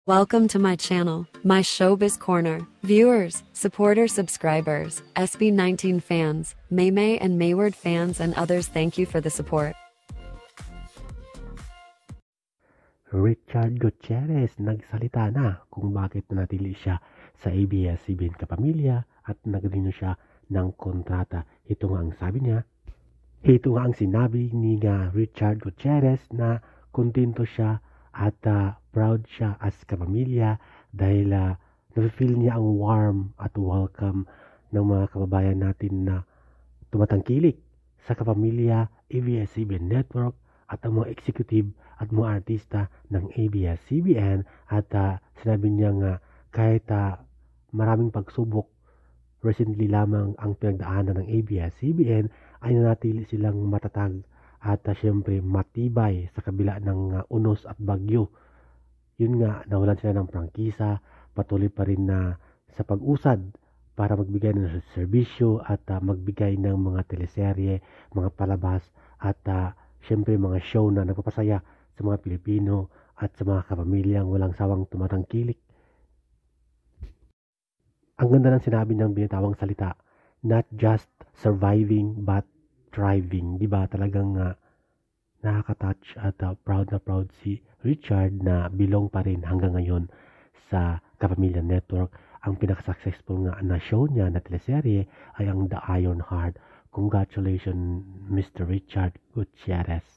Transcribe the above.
Welcome to my channel, my Showbiz Corner. Viewers, supporters, subscribers, SB19 fans, Maymay and Mayward fans and others, thank you for the support. Richard Gutierrez nagsalita na kung bakit nanatili siya sa ABS-CBN Kapamilya at nag-renew siya ng kontrata. Ito nga ang sabi niya. Ito nga ang sinabi ni Richard Gutierrez na kontento siya at proud siya as kapamilya dahil na-feel niya ang warm at welcome ng mga kababayan natin na tumatangkilik sa Kapamilya ABS-CBN Network at ang mga executive at mga artista ng ABS-CBN at sinabi niya nga kahit maraming pagsubok recently lamang ang pinagdaanan ng ABS-CBN ay nanatili silang matatag at syempre matibay sa kabila ng unos at bagyo. Yun nga, nawalan sila ng prangkisa, patuloy pa rin na sa pag-usad para magbigay ng serbisyo at magbigay ng mga teleserye, mga palabas at syempre mga show na nagpapasaya sa mga Pilipino at sa mga kapamilyang walang sawang tumatangkilik. Ang ganda ng sinabi ng binitawang salita, not just surviving but thriving. Diba talagang nakaka-touch at proud na proud si Richard na belong pa rin hanggang ngayon sa Kapamilya Network. Ang pinaka-successful nga na show niya na teleserye ay ang The Iron Heart. Congratulations, Mr. Richard Gutierrez.